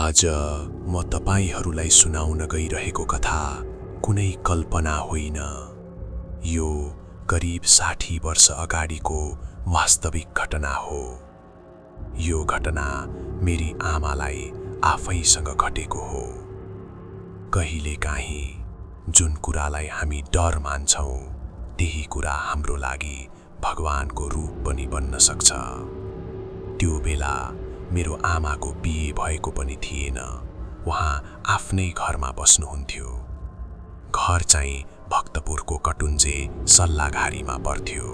आज म तपाईहरूलाई सुनाउन गइरहेको कथा कुनै कल्पना होइन। यो करिब 60 वर्ष अगाडिको वास्तविक घटना हो। यो घटना मेरी आमालाई आफैसँग घटेको हो। कहिलेकाहीँ जुन कुरालाई हामी डर मान्छौँ त्यही कुरा हाम्रो लागि भगवानको रूप पनि बन्न सक्छ। त्यो बेला मेरो आमाको बिहे भएको पनि थिएन। उहाँ आफ्नै घरमा बस्नुहुन्थ्यो। घर चाहिँ भक्तपुरको कटुन्जे सल्लाघारीमा पर्थ्यो।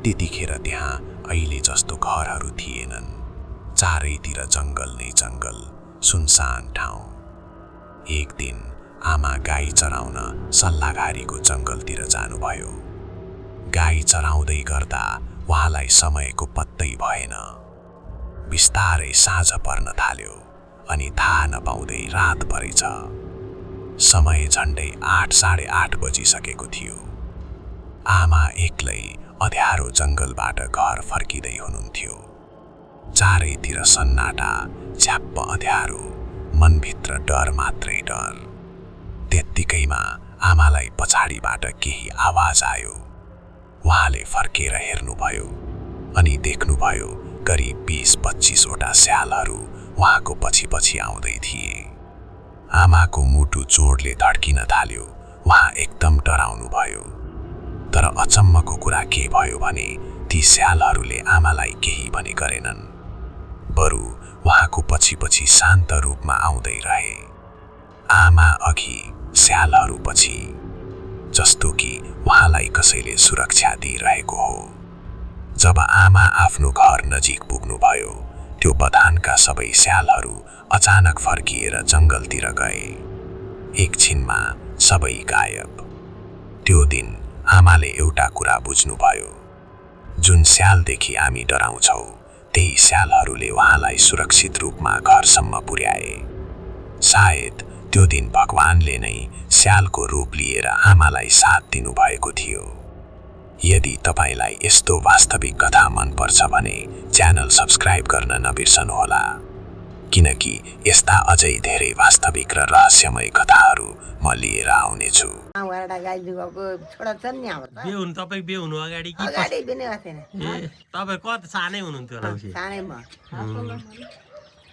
त्यतिखेर त्यहाँ अहिले जस्तो घरहरू थिएनन्। चारैतिर जङ्गल नै जङ्गल, सुनसान ठाउँ। एक दिन आमा गाई चराउन सल्लाघारीको जङ्गलतिर जानुभयो। गाई चराउँदै गर्दा उहाँलाई समयको पत्तै भएन। बिस्तारै साँझ पर्न थाल्यो अनि थाहा नपाउँदै रात परेछ। समय झन्डै 8 साढे 8 बजिसकेको थियो। आमा एक्लै अँध्यारो जङ्गलबाट घर फर्किँदै हुनुहुन्थ्यो। चारैतिर सन्नाटा, झ्याप्प अँध्यारो, मनभित्र डर मात्रै डर। त्यत्तिकैमा आमालाई पछाडिबाट केही आवाज आयो। उहाँले फर्केर हेर्नुभयो अनि देख्नुभयो करिब 20-25 वटा स्यालहरू उहाँको पछि पछि आउँदै थिए। आमाको मुटु जोडले धड्किन थाल्यो। उहाँ एकदम डराउनु भयो। तर अचम्मको कुरा के भयो भने ती स्यालहरूले आमालाई केही पनि गरेनन्। बरु उहाँको पछि पछि शान्त रूपमा आउँदै रहे। आमा अघि, स्यालहरू पछि, जस्तो कि उहाँलाई कसैले सुरक्षा दिइरहेको हो। जब आमा आफ्नो घर नजिक पुग्नुभयो, त्यो बथानका सबै स्यालहरू अचानक फर्किएर जङ्गलतिर गए। एकछिनमा सबै गायब। त्यो दिन आमाले एउटा कुरा बुझ्नुभयो। जुन स्यालदेखि हामी डराउँछौँ त्यही स्यालहरूले उहाँलाई सुरक्षित रूपमा घरसम्म पुर्याए। सायद त्यो दिन भगवानले नै स्यालको रूप लिएर आमालाई साथ दिनुभएको थियो। यदि तपाईलाई यस्तो वास्तविक कथा मनपर्छ भने च्यानल सब्स्क्राइब गर्न नबिर्सनुहोला, किनकि यस्ता अझै धेरै वास्तविक र रहस्यमय कथाहरू म लिएर आउनेछु।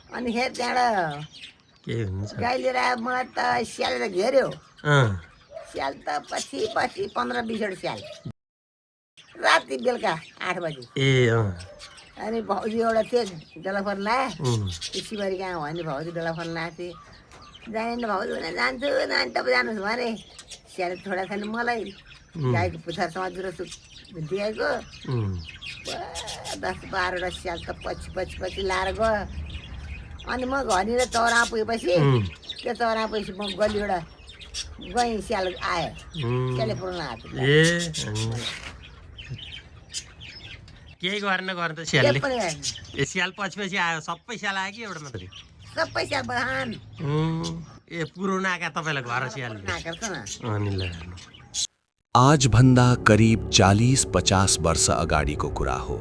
अनि हेर त्यहाँबाट गाई लिएर आयो। मलाई त स्यालले घेर्यो। स्याल त पछि पछि 15-20 वटा स्याल। राति बेलुका 8 बजी। अनि भाउजू एउटा थियो डल्लाफोन लाए। शिवरी कहाँ हो भने भाउजू डल्लाफोन लाएको थिएँ। जाने भाउजू भने जान्छु नानी तपाईँ जानुहोस् भने स्याल छोडा छैन मलाई। गाईको पुच्छरसम्म जुरो दिएको 10-12 वटा स्याल त पछि पछि पछि लाएर गयो। अनि म घरनिर चौरा पुगेपछि त्यो चौरा पुगेपछि म गल्लीबाट गएँ। स्याल आयो। स्यालले पुर्याउन आएको केही गरेन गर्न त स्यालले। स्याल पछि पछि आयो। सबै स्याल आयो कि एउटा मात्रै? सबै स्याल बहान। पुरानो आएका तपाईँलाई घर स्यालले। अनि ल आजभन्दा करिब 40-50 वर्ष अगाडिको कुरा हो।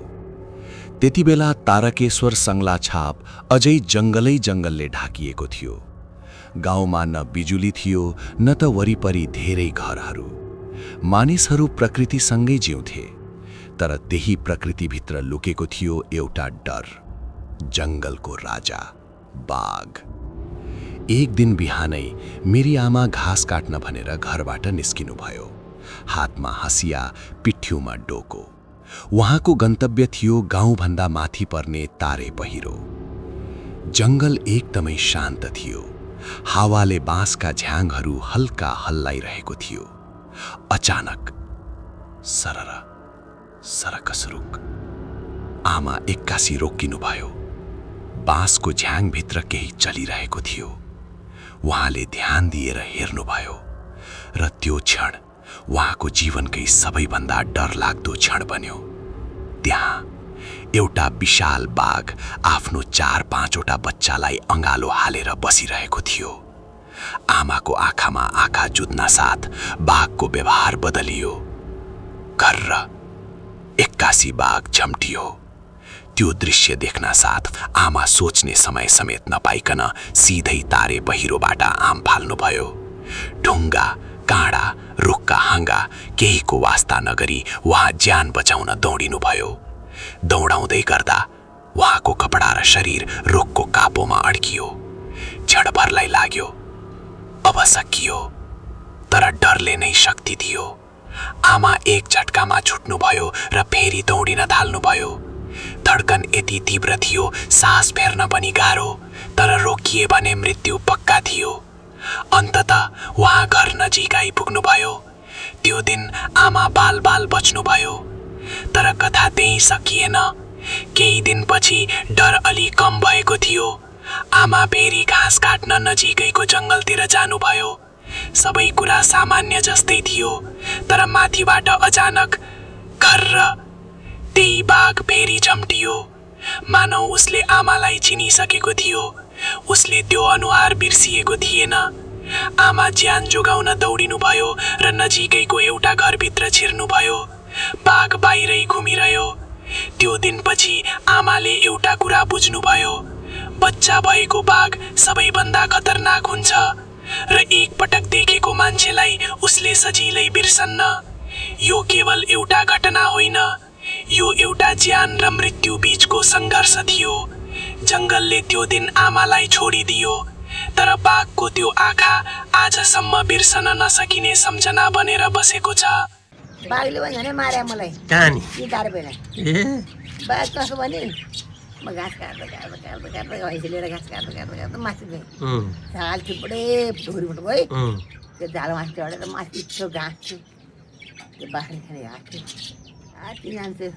त्यतिबेला तारकेश्वर सङ्ला छाप अझै जङ्गलै जङ्गलले ढाकिएको थियो। गाउँमा न बिजुली थियो न त वरिपरि धेरै घरहरू। मानिसहरू प्रकृतिसँगै जिउँथे। तर त्यही प्रकृतिभित्र लुकेको थियो एउटा डर, जङ्गलको राजा बाघ। एक दिन बिहानै मेरी आमा घाँस काट्न भनेर घरबाट निस्किनुभयो। हातमा हँसिया, पिठ्यूमा डोको। उहाँको गन्तव्य थियो गाउँभन्दा माथि पर्ने तारे पहिरो। जङ्गल एकदमै शान्त थियो। हावाले बाँसका झ्याङहरू हल्का हल्लाइरहेको थियो। अचानक सरर सरकसरुक आमा एक्कासी रोकिनुभयो। बाँसको झ्याङभित्र केही चलिरहेको थियो। उहाँले ध्यान दिएर हेर्नुभयो र त्यो क्षण उहाँको जीवनकै सबैभन्दा डरलाग्दो क्षण बन्यो। त्यहाँ एउटा विशाल बाघ आफ्नो 4-5 वटा बच्चालाई अँगालो हालेर बसिरहेको थियो। आमाको आँखामा आँखा जुत्न साथ बाघको व्यवहार बदलियो। गर्र एक्कासी बाघ झम्टियो। त्यो दृश्य देख्न साथ आमा सोच्ने समय समेत नपाइकन सिधै तारे पहिरोबाट आम फाल्नुभयो। ढुङ्गा, काँडा, रुखका हाँगा केहीको वास्ता नगरी उहाँ ज्यान बचाउन दौडिनुभयो। दौडाउँदै गर्दा उहाँको कपडा र शरीर रुखको कापोमा अड्कियो। क्षणभरलाई लाग्यो अब सकियो, तर डरले नै शक्ति दियो। आमा एक झट्कामा छुट्नुभयो र फेरि दौडिन थाल्नुभयो। धड्कन यति तीव्र थियो सास फेर्न पनि गाह्रो, तर रोकिए भने मृत्यु पक्का थियो। अन्ततः उहाँ घर नजिक आइपुग्नुभयो। त्यो दिन आमा बाल बाल बच्नुभयो। तर कथा त्यही सकिएन। केही दिनपछि डर अलि कम भएको थियो। आमा फेरि घाँस काट्न नजिकैको जङ्गलतिर जानुभयो। सबै कुरा सामान्य जस्तै थियो, तर माथिबाट अचानक घर्र त्यही बाघ फेरि झम्टियो। मानौ उसले आमालाई चिनिसकेको थियो। उसले त्यो अनुहार बिर्सिएको थिएन। आमा ज्यान जोगाउन दौडिनुभयो र नजिकैको एउटा घरभित्र छिर्नुभयो। बाघ बाहिरै घुमिरह्यो। त्यो दिनपछि आमाले एउटा कुरा बुझ्नुभयो, बच्चा भएको बाघ सबैभन्दा खतरनाक हुन्छ र एकपटक देखेको मान्छेलाई उसले सजिलै बिर्सन्न। यो केवल एउटा घटना होइन, यो एउटा ज्यान र मृत्यु बीचको सङ्घर्ष थियो। जङ्गलले त्यो दिन आमालाई छोडिदियो, तर बाघको त्यो आँखा आजसम्म बिर्सन नसकिने सम्झना बनेर बसेको छ। बाघले भने मारे मलाई कहानी तारे पहिला बाघ कसो भने म घाँस काट्दा काट्दा काट्दा काट्दा भैँसी लिएर घाँस काट्दा काट्दा काट्दा माथि गएँ। झाल थुप्रै ढोरीबाट गयो। त्यो झाल माथि चढेर माथि थियो घाँस थियो। त्यो बाख्री खाने हात थियो। हात्ती जान्थ्यो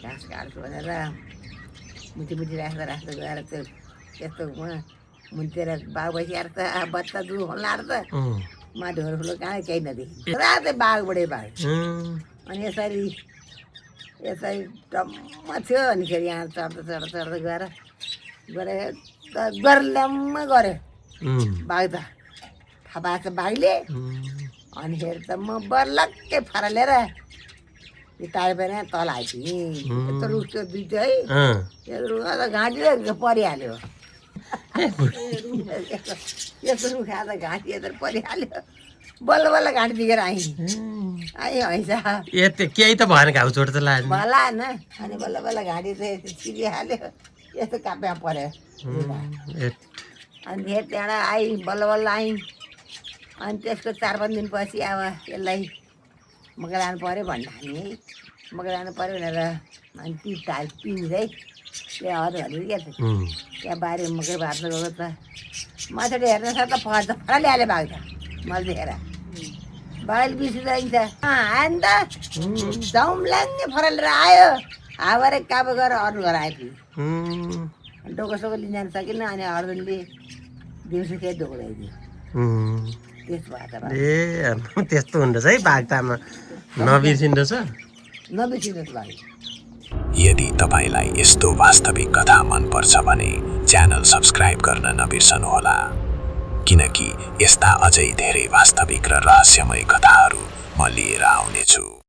घाँस काट्छु भनेर मुठी मुठी राख्दा राख्दा गएर त्यो त्यस्तोमा मुन्तेर बाघ भइसकेर त बच्चा दुध खोल्न आएर त मा ढोर ठुलो कहाँ केही नदेखि रातै बाघ बढे बाघ। अनि यसरी यसरी टम्म थियो। अनि फेरि यहाँ चढ्दा चढ्दा चढ्दा गएर गर्ल्याम्म गऱ्यो बाघ त थाहा पाएको छ बाघले। अनि फेरि त म बर्लक्कै फरालेर यो तारे पहिला तल आइपुगेँ। यस्तो रुख थियो दुइटै है, त्यो रुख त घाँटी परिहाल्यो। यस्तो रुख आएर घाँटी यता परिहाल्यो। बल्ल बल्ल घाँटी दिएर आएँ हैसा केही त भएन, घाउ चोट त लाग्यो भला होइन। अनि बल्ल बल्ल घाँटी त चिरिहाल्यो। यस्तो काप्या पऱ्यो। अनि फेरि त्यहाँबाट आएँ, बल्ल बल्ल आएँ। अनि त्यसको 4-5 दिनपछि अब यसलाई मकै लानु पऱ्यो भन्दा हामी है मकै लानु पऱ्यो भनेर अनि पिँध्दै त्यहाँ अरूहरू क्या त त्यहाँ बारी मकै भाट्नु गएको त माछाले हेर्न सक्छ त फराले हाल्यो बाघ त मैले देखेर। बाघले बिर्सिँदैछ हान त झौम्लाङ्गे फरालेर आयो। हावारे काबो गरेर अरू घर आइपुग्यो। डोको सोको लिन जान सकिनँ। अनि अर्जुनले दिउँसो फेरि डोको ल्याइदियो। त्यस्तो भएको ए त्यस्तो हुँदो रहेछ है, बाघ त नबिर्सिँदो छ नबिर्सिँदो बाघ। यदि तपाईलाई यस्तो वास्तविक कथा मनपर्छ भने च्यानल सब्स्क्राइब गर्न नबिर्सनुहोला, किनकि यस्ता अझै धेरै वास्तविक र रहस्यमय कथाहरू म लिएर आउनेछु।